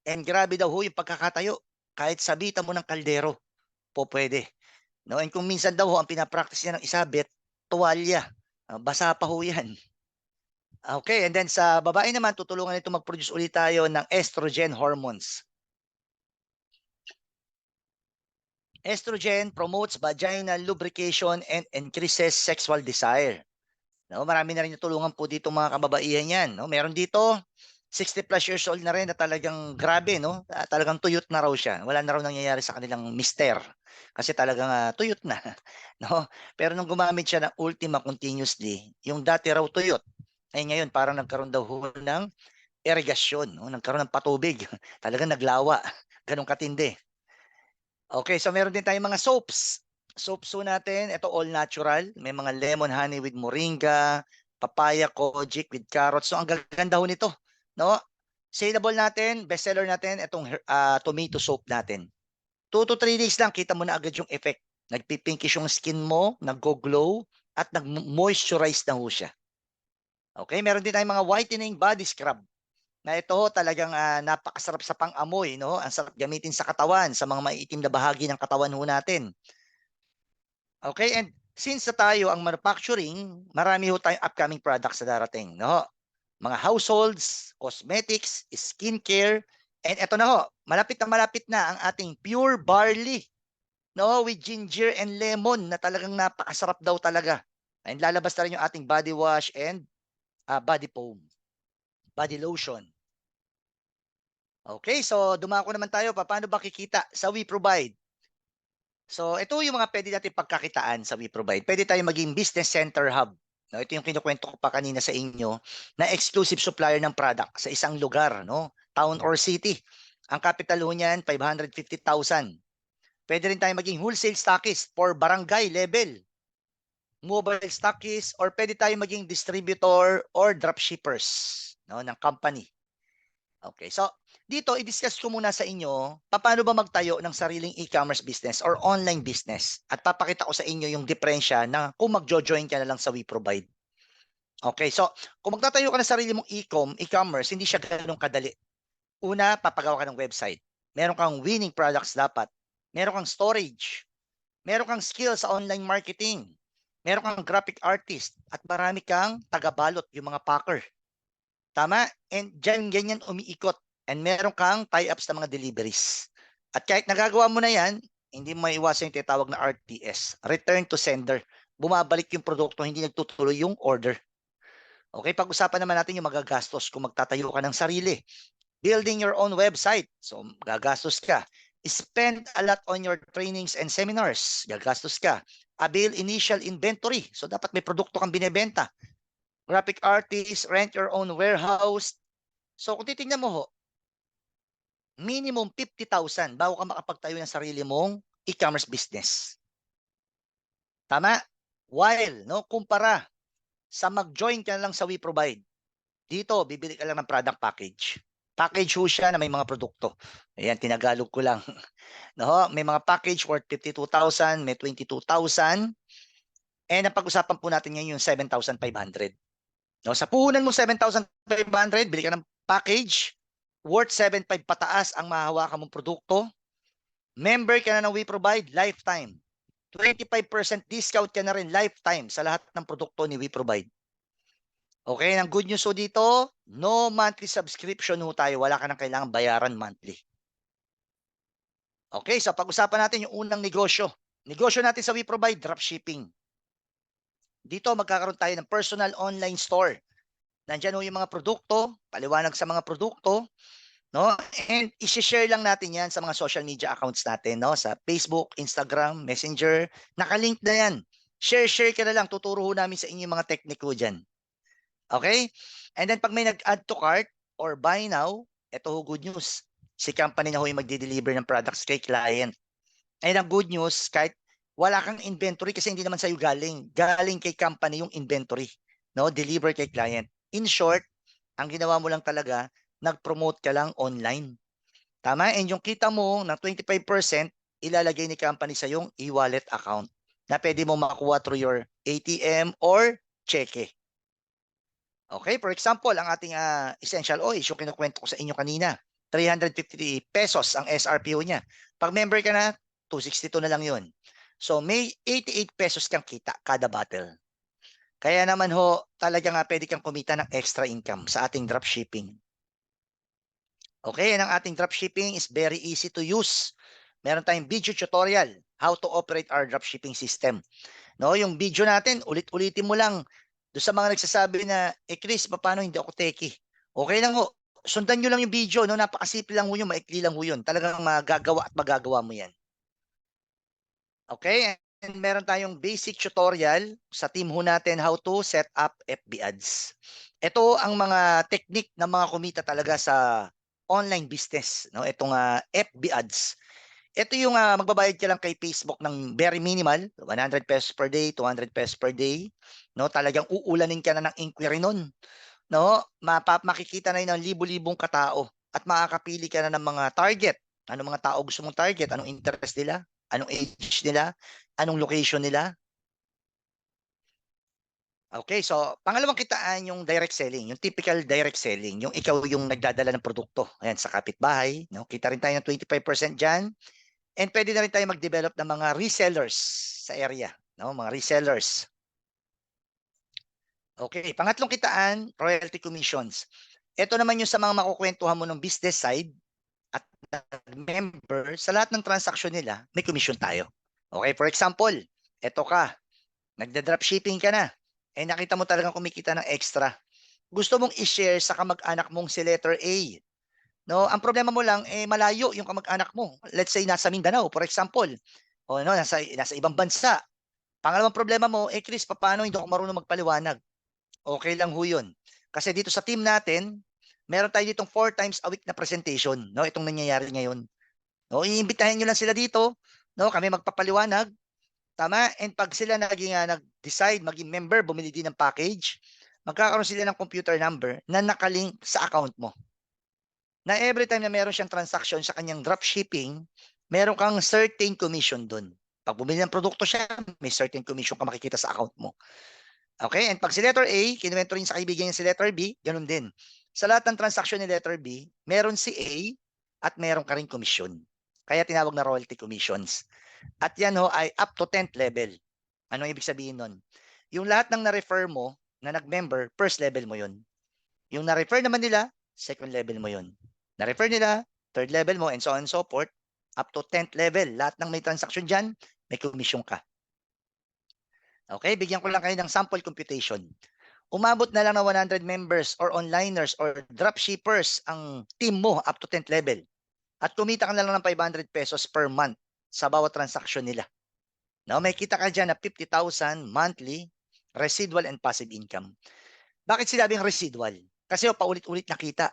Speaker 3: And grabe daw ho yung pagkakatayo. Kahit sabitan mo ng kaldero, po pwede. No, and kung minsan daw ho, ang pinapractice niya ng isabit, tuwalya. Basa pa ho yan. Okay, and then sa babae naman, tutulungan ito mag-produce ulit tayo ng estrogen hormones. Estrogen promotes vaginal lubrication and increases sexual desire. No, marami na rin natulungan po dito mga kababaihan yan. No? Meron dito 60 plus years old na rin na talagang grabe, no? Talagang tuyot na raw siya. Wala na raw nangyayari sa kanilang mister. Kasi talagang tuyot na. No? Pero nung gumamit siya ng Ultima continuously, yung dati raw tuyot, ay ngayon parang nagkaroon daw ng irigasyon, no? Nagkaroon ng patubig. Talagang naglawa. Ganun katindi. Okay, so meron din tayong mga soaps. Soaps po natin, ito all natural. May mga lemon honey with moringa, papaya kojic with carrots. So ang gaganda ho nito, no? Saleable natin, bestseller natin, itong tomato soap natin. 2 to 3 days lang, kita mo na agad yung effect. Nagpipinkish yung skin mo, nag-glow, at nag-moisturize na ho siya. Okay, meron din tayong mga whitening body scrub. Na ito talagang napakasarap sa pang-amoy, no? Ang sarap gamitin sa katawan, sa mga maiitim na bahagi ng katawan ho natin. Okay, and since tayo ang manufacturing, marami ho tayong upcoming products na darating, no? Mga households, cosmetics, skincare, and ito na ho, malapit na ang ating pure barley, no? With ginger and lemon na talagang napakasarap daw talaga. And lalabas na rin yung ating body wash and body foam, body lotion. Okay, so dumako naman tayo. Paano ba kikita sa We Provide? So ito yung mga pwede natin pagkakitaan sa We Provide. Pwede tayo maging business center hub. No, ito yung kinukwento ko pa kanina sa inyo na exclusive supplier ng product sa isang lugar, no? Town or city. Ang capital ho niyan, 550,000. Pwede rin tayo maging wholesale stockist for barangay level, mobile stockist, or pwede tayo maging distributor or dropshippers, no, ng company. Okay, so dito i-discuss ko muna sa inyo paano ba magtayo ng sariling e-commerce business or online business, at papakita ko sa inyo yung diferensya na kung magjo-join ka na lang sa WeProvide. Okay, so kung magtatayo ka ng sarili mong e-commerce, hindi siya ganoon kadali. Una, papagawa ka ng website. Meron kang winning products dapat. Meron kang storage. Meron kang skills sa online marketing. Meron kang graphic artist. At marami kang tagabalot, yung mga packer. Tama? And dyan ganyan umiikot. And meron kang tie-ups na mga deliveries. At kahit nagagawa mo na yan, hindi mo maiwasan yung tinatawag na RTS. Return to sender. Bumabalik yung produkto, hindi nagtutuloy yung order. Okay, pag-usapan naman natin yung magagastos kung magtatayo ka ng sarili. Building your own website. So, gagastos ka. Spend a lot on your trainings and seminars. Gagastos ka. Avail initial inventory. So, dapat may produkto kang binebenta. Graphic artist, rent your own warehouse. So, kung titingnan mo ho, minimum 50,000 bago ka makapagtayo ng sarili mong e-commerce business. Tama? While, no, kumpara sa mag-join ka lang sa WeProvide, dito, bibili ka lang ng product package. Package ho siya na may mga produkto. Ayan, tinagalog ko lang. No, may mga package worth 52,000, may 22,000. And ang pag-usapan po natin ngayon yung 7,500. No, sa puhunan mo 7,500, bili ka ng package worth 7,500 pataas ang mahahawakan mong produkto. Member ka na ng WeProvide, lifetime. 25% discount ka na rin lifetime sa lahat ng produkto ni WeProvide. Okay, ang good news ho dito, no monthly subscription ho tayo. Wala ka nang kailangan bayaran monthly. Okay, so pag-usapan natin yung unang negosyo. Negosyo natin sa WeProvide, dropshipping. Dito magkakaroon tayo ng personal online store. Nandiyan ho yung mga produkto, paliwanag sa mga produkto, no? And i-share lang natin yan sa mga social media accounts natin, no? Sa Facebook, Instagram, Messenger, nakalink na yan. Share ka na lang, tuturo ho namin sa inyo yung mga tekniko dyan. Okay? And then pag may nag-add to cart or buy now, ito ho good news. Si company na ho yung magde-deliver ng products kay client. And ang good news, kahit wala kang inventory kasi hindi naman sa'yo galing. Galing kay company yung inventory. No? Deliver kay client. In short, ang ginawa mo lang talaga, nag-promote ka lang online. Tama? And yung kita mo na 25%, ilalagay ni company sa yung e-wallet account na pwede mo makuha through your ATM or cheque. Okay, for example, ang ating essential oils, yung kinukwento ko sa inyo kanina, 350 pesos ang SRPO niya. Pag member ka na, 262 na lang yun. So may 88 pesos kang kita kada bottle. Kaya naman ho, talaga nga pwede kang kumita ng extra income sa ating dropshipping. Okay, and ang ating dropshipping is very easy to use. Meron tayong video tutorial how to operate our dropshipping system. No, yung video natin, ulit-ulitin mo lang. Doon sa mga nagsasabi na, Chris, paano hindi ako techie? Okay lang ho. Sundan nyo lang yung video. No? Napakasimple lang ho yun, maikli lang ho yun. Talagang magagawa at magagawa mo yan. Okay? And meron tayong basic tutorial sa team ho natin how to set up FB ads. Ito ang mga technique ng mga kumita talaga sa online business. No? Itong FB ads. Ito yung magbabayad ka lang kay Facebook ng very minimal, 100 pesos per day, 200 pesos per day. No, talagang uulanin ka na ng inquiry nun. No, makikita na yun ng libo-libong katao at makakapili ka na ng mga target. Anong mga tao gusto mong target? Anong interest nila? Anong age nila? Anong location nila? Okay, so pangalawang kitaan yung direct selling, yung typical direct selling, yung ikaw yung nagdadala ng produkto. Ayan, sa kapitbahay, no? Kita rin tayo ng 25% dyan. And pwede na rin tayo mag-develop ng mga resellers sa area, no? Mga resellers. Okay, pangatlong kitaan, royalty commissions. Ito naman yung sa mga makukwentuhan mo ng business side at member, sa lahat ng transaction nila, may commission tayo. Okay, for example, eto ka, nagda-dropshipping ka na, eh nakita mo talagang kumikita ng extra. Gusto mong i-share sa kamag-anak mong si letter A. No, ang problema mo lang eh malayo yung kamag-anak mo. Let's say nasa Mindanao, for example. O no, nasa ibang bansa. Pangalawang problema mo, Chris, paano hindi ako marunong magpaliwanag? Okay lang ho yun. Kasi dito sa team natin, Meron tayo ditong 4 times a week na presentation, no? Itong nangyayari ngayon. No, iimbitahin niyo lang sila dito, no? Kami magpapaliwanag, tama? And pag sila nag-decide maging member, bumili din ng package, magkakaroon sila ng computer number na nakalink sa account mo. Na every time na meron siyang transaction sa kanyang dropshipping, meron kang certain commission doon. Pag bumili ng produkto siya, may certain commission ka makikita sa account mo. Okay? And pag si letter A, kinuwento rin sa kaibigan niya si letter B, ganun din. Sa lahat ng transaction ni letter B, meron si A at meron ka rin commission. Kaya tinawag na royalty commissions. At yan ho ay up to 10th level. Anong ibig sabihin nun? Yung lahat ng na-refer mo na nag-member, first level mo yun. Yung na-refer naman nila, second level mo yun. Na-refer nila, third level mo, and so on and so forth, up to 10th level. Lahat ng may transaction dyan, may commission ka. Okay, bigyan ko lang kayo ng sample computation. Umabot na lang na 100 members or onliners or dropshippers ang team mo up to 10th level. At kumita ka na lang ng 500 pesos per month sa bawat transaction nila. Now, may kita ka dyan na 50,000 monthly residual and passive income. Bakit sinabing residual? Kasi paulit-ulit nakita.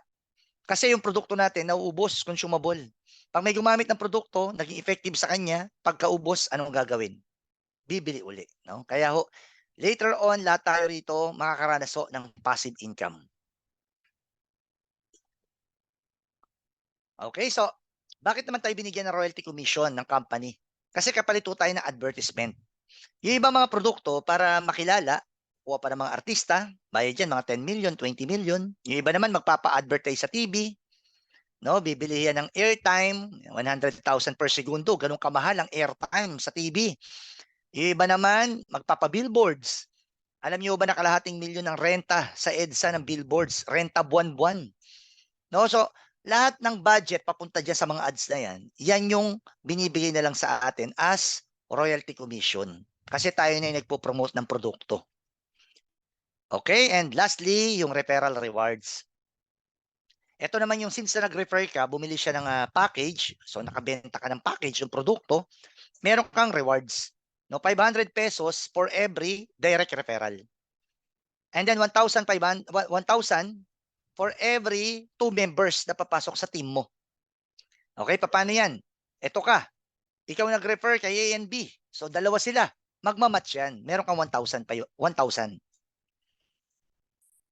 Speaker 3: Kasi yung produkto natin nauubos, consumable. Pag may gumamit ng produkto, naging effective sa kanya, pagkaubos, anong gagawin? Bibili uli. No? Kaya ho, later on, lahat tayo rito makakaranas ho ng passive income. Okay, so bakit naman tayo binigyan ng royalty commission ng company? Kasi kapalit tayo ng advertisement. Yung ibang mga produkto para makilala, kuha pa ng mga artista, bayad dyan mga 10 million, 20 million. Yung iba naman magpapa-advertise sa TV, no? Bibili yan ng airtime, 100,000 per segundo, ganun kamahal ang airtime sa TV. Yung iba naman magpapa-billboards. Alam niyo ba na kalahating milyon ng renta sa EDSA ng billboards, renta buwan-buwan. No? So, lahat ng budget papunta dyan sa mga ads na yan, yan yung binibigay na lang sa atin as royalty commission. Kasi tayo na yung nagpo-promote ng produkto. Okay, and lastly, yung referral rewards. Ito naman yung since na nag-refer ka, bumili siya ng package, so nakabenta ka ng package ng produkto, meron kang rewards. No, 500 pesos for every direct referral. And then 1,000 for every 2 members na papasok sa team mo. Okay, paano yan? Ito ka, ikaw nag-refer kay A and B. So dalawa sila, magmamatch yan. Meron kang 1,000 pa 1,000.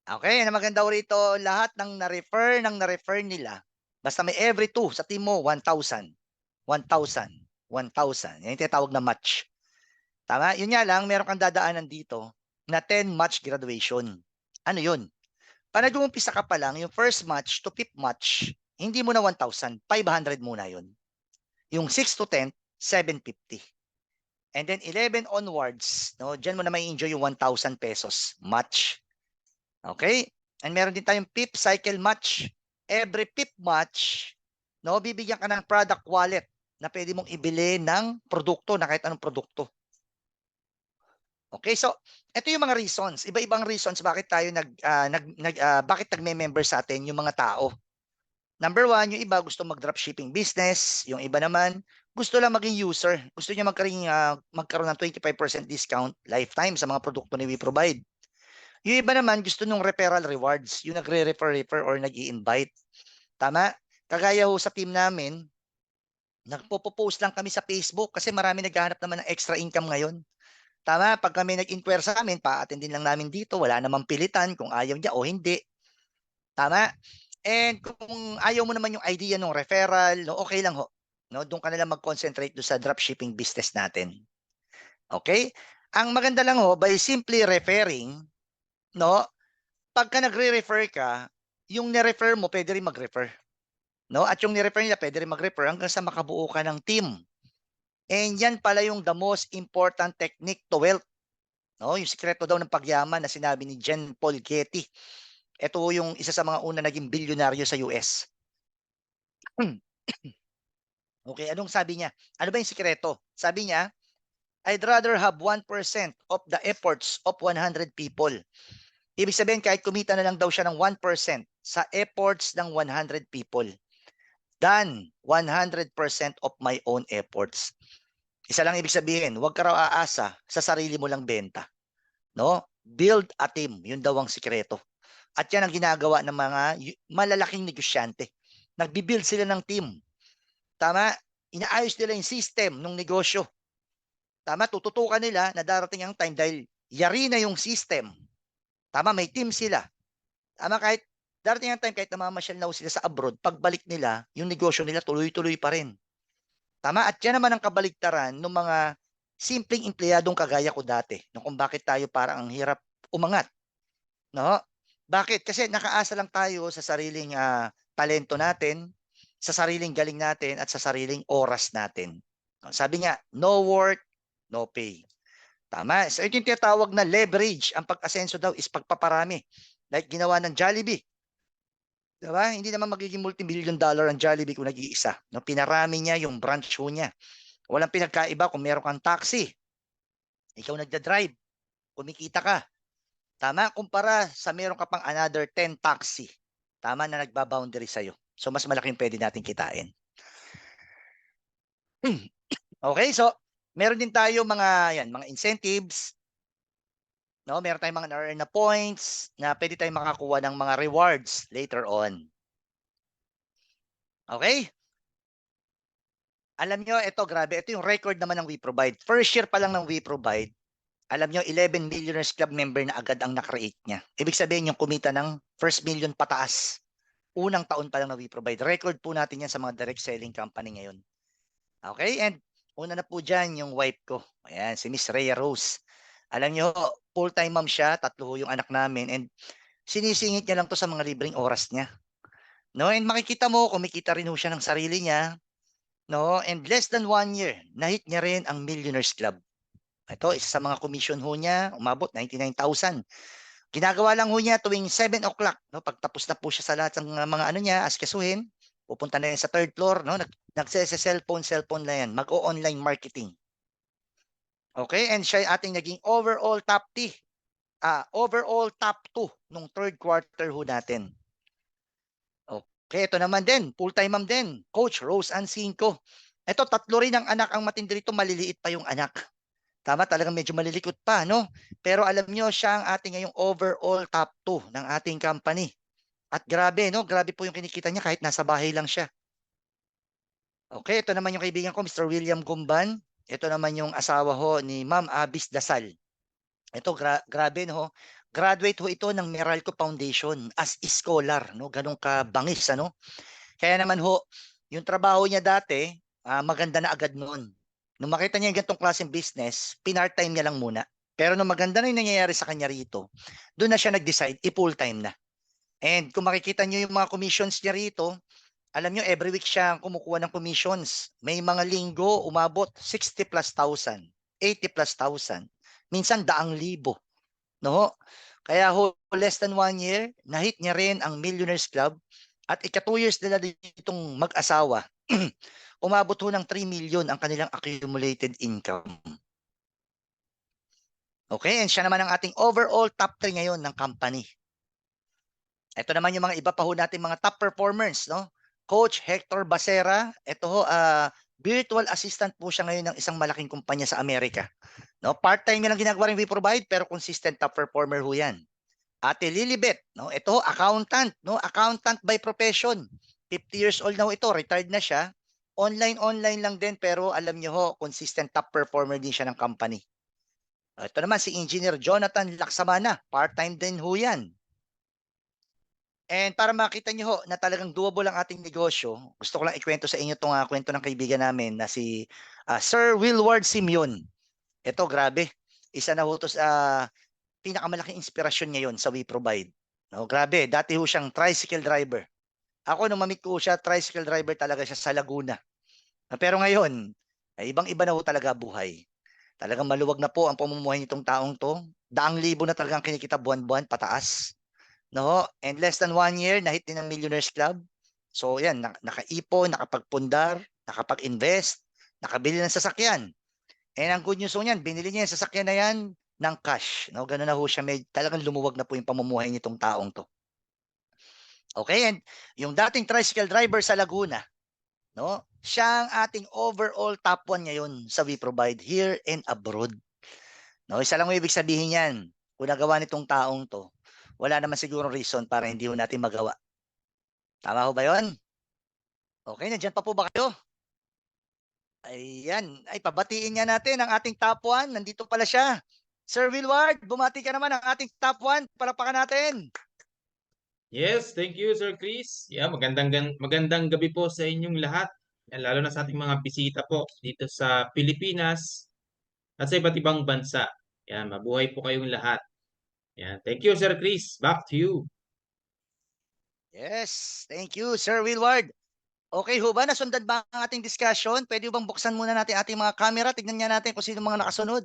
Speaker 3: Okay, na maganda rito, lahat ng na-refer nila, basta may every 2 sa team mo, 1,000. 1,000. 1,000. Yan yung tinatawag na match. Tama? Yun nga lang, meron kang dadaanan dito na 10 match graduation. Ano yun? Para nag-uumpisa ka pa lang, yung first match to 5th match, hindi mo na 1,000, 500 muna yun. Yung 6 to 10, 750. And then 11 onwards, no, dyan mo na may enjoy yung 1,000 pesos match. Okay? And meron din tayong 5th cycle match. Every 5th match, no, bibigyan ka ng product wallet na pwede mong ibili ng produkto, na kahit anong produkto. Okay, so ito yung mga reasons, iba-ibang reasons bakit tayo bakit nagme-member sa atin yung mga tao. Number 1, yung iba gusto mag-dropshipping business, yung iba naman gusto lang maging user, gusto niya magkaroon ng 25% discount lifetime sa mga produkto na we provide. Yung iba naman gusto nung referral rewards, yung nagre-refer or nag-i-invite. Tama? Kagaya ho sa team namin, nagpo-post lang kami sa Facebook kasi marami naghahanap naman ng extra income ngayon. Tama, pag kami nag-inquire sa amin, pa-attend din lang namin dito, wala namang pilitan kung ayaw niya o hindi. Tama? And kung ayaw mo naman yung idea ng referral, no, okay lang ho. No, doon ka na lang mag-concentrate doon sa dropshipping business natin. Okay? Ang maganda lang ho, by simply referring, no, pagka nagre-refer ka, yung ni-refer mo, pwede rin mag-refer. No? At yung ni-refer nila, pwede rin mag-refer hanggang sa makabuo ka ng team. And yan pala yung the most important technique to wealth. No, yung sikreto daw ng pagyaman na sinabi ni John Paul Getty. Ito yung isa sa mga una naging bilyonaryo sa US. Okay, anong sabi niya? Ano ba yung sikreto? Sabi niya, I'd rather have 1% of the efforts of 100 people. Ibig sabihin, kahit kumita na lang daw siya ng 1% sa efforts ng 100 people than 100% of my own efforts. Isa lang ibig sabihin, huwag ka raw aasa sa sarili mo lang benta. No? Build a team, yun daw ang sikreto. At yan ang ginagawa ng mga malalaking negosyante. Nagbibuild sila ng team. Tama? Inaayos nila yung system ng negosyo. Tama? Tututukan nila na darating ang time dahil yari na yung system. Tama? May team sila. Tama? Kahit darating ang time, kahit namamasyal na sila sa abroad, pagbalik nila, yung negosyo nila tuloy-tuloy pa rin. Tama? At yan naman ang kabaligtaran ng mga simpleng empleyadong kagaya ko dati. No, kung bakit tayo parang ang hirap umangat. No? Bakit? Kasi nakaasa lang tayo sa sariling talento natin, sa sariling galing natin, at sa sariling oras natin. No? Sabi nga, no work, no pay. Tama? So ito yung tinatawag na leverage. Ang pag-asenso daw is pagpaparami. Like ginawa ng Jollibee. Diba? Hindi naman magiging multi-million dollar ang Jollibee kung nag-iisa. No? Pinarami niya yung branch niya. Walang pinagkaiba kung meron kang taxi. Ikaw nagda-drive. Kumikita ka. Tama? Kumpara sa meron ka pang another 10 taxi. Tama na nagbaboundary sa'yo. So mas malaking pwede natin kitain. Okay, so meron din tayo mga incentives. No, meron tayong mga na points na pwede tayong makakuha ng mga rewards later on. Okay? Alam nyo, ito grabe, ito yung record naman ng WeProvide. First year pa lang ng WeProvide, alam nyo, 11 Millionaires Club member na agad ang nakreate niya. Ibig sabihin yung kumita ng first million pataas. Unang taon pa lang na WeProvide. Record po natin yan sa mga direct selling company ngayon. Okay, and una na po dyan yung wife ko. Ayan, si Miss Rhea Rose. Alam nyo, full-time mom siya, 3 yung anak namin, and sinisingit niya lang to sa mga libreng oras niya. No, and makikita mo, kumikita rin ho siya ng sarili niya. No, and less than 1 year, nahit niya rin ang Millionaires Club. Ito, isa sa mga commission ho niya, umabot 99,000. Ginagawa lang ho niya tuwing 7 o'clock. No, pagtapos na po siya sa lahat ng mga ano niya, askasuhin, pupunta na yan sa 3rd floor. No, cellphone na yan. Mag-o-online marketing. Okay, and siya ating naging overall top 2 nung 3rd quarter ho natin. Okay, ito naman din, full-time mom din, Coach Rose Ann Cinco. Ito, 3 rin ang anak ang matindi rito, maliliit pa yung anak. Tama, talagang medyo malilikot pa, no? Pero alam nyo, siya ang ating ngayong overall top 2 ng ating company. At grabe, no? Grabe po yung kinikita niya kahit nasa bahay lang siya. Okay, ito naman yung kaibigan ko, Mr. William Gumban. Ito naman yung asawa ho ni Ma'am Abis Dasal. Ito, grabe, no? Graduate ho ito ng Meralco Foundation as scholar, no? Ganun ka bangis, ano? Kaya naman ho, yung trabaho niya dati, maganda na agad noon. Nung makita niya yung ganitong klaseng business, pinart-time niya lang muna. Pero nung maganda na yung nangyayari sa kanya rito, doon na siya nag-decide, i-full-time na. And kung makikita niyo yung mga commissions niya rito, alam niyo, every week siya kumukuha ng commissions. May mga linggo, umabot 60 plus thousand, 80 plus thousand. Minsan, 100,000. No? Kaya ho, less than 1 year, nahit niya rin ang Millionaires Club. At ika 2 years nila ditong mag-asawa, umabot ho ng 3 million ang kanilang accumulated income. Okay, and siya naman ang ating overall top 3 ngayon ng company. Ito naman yung mga iba pa ho natin mga top performers, no? Coach Hector Basera, ito ho, virtual assistant po siya ngayon ng isang malaking kumpanya sa Amerika. No, part-time niya lang ginagawa rin WeProvide pero consistent top performer ho 'yan. Ate Lilibet, no, ito accountant, no, accountant by profession. 50 years old na ho ito, retired na siya. Online lang din pero alam niyo ho, consistent top performer din siya ng company. Ito naman si Engineer Jonathan Laksamana, part-time din ho 'yan. And para makita niyo ho na talagang doable ang ating negosyo, gusto ko lang ikwento sa inyo itong kwento ng kaibigan namin na si Sir Willward Simeon. Ito, grabe. Isa na ho ito sa pinakamalaking inspirasyon ngayon sa WeProvide. No, grabe, dati ho siyang tricycle driver. Ako, nung mamit ko siya, tricycle driver talaga siya sa Laguna. Pero ngayon, ibang-iba na ho talaga buhay. Talagang maluwag na po ang pamumuhay nitong taong to. 100,000 na talagang kinikita buwan-buwan, pataas. No? And less than 1 year, nahit din ng Millionaires Club. So yan, nakaipon, nakapagpundar, nakapag-invest, nakabili ng sasakyan. And ang good news niyan, binili niya yung sasakyan na yan ng cash. No? Ganun na ho siya, talagang lumuwag na po yung pamumuhay nitong taong to. Okay, and yung dating tricycle driver sa Laguna, no? Siya ang ating overall top 1 ngayon sa WeProvide here and abroad. No? Isa lang yung ibig sabihin yan, kung nagawa nitong taong to, wala naman sigurong reason para hindi ho natin magawa. Tama ho ba yun? Okay, nandiyan pa po ba kayo? Ayan, ay pabatiin nga natin ang ating top 1. Nandito pala siya. Sir Wilward, bumati ka naman ang ating top 1. Palakpakan natin.
Speaker 4: Yes, thank you, Sir Chris. Yeah, magandang gabi po sa inyong lahat. Yan, lalo na sa ating mga bisita po dito sa Pilipinas at sa iba't ibang bansa. Yan, mabuhay po kayong lahat. Yan, thank you, Sir Chris. Back to you.
Speaker 3: Yes, thank you, Sir Wilward. Okay ho ba? Nasundan ba ang ating discussion? Pwede ho bang buksan muna natin ating mga camera? Tignan nga natin kung sino mga nakasunod.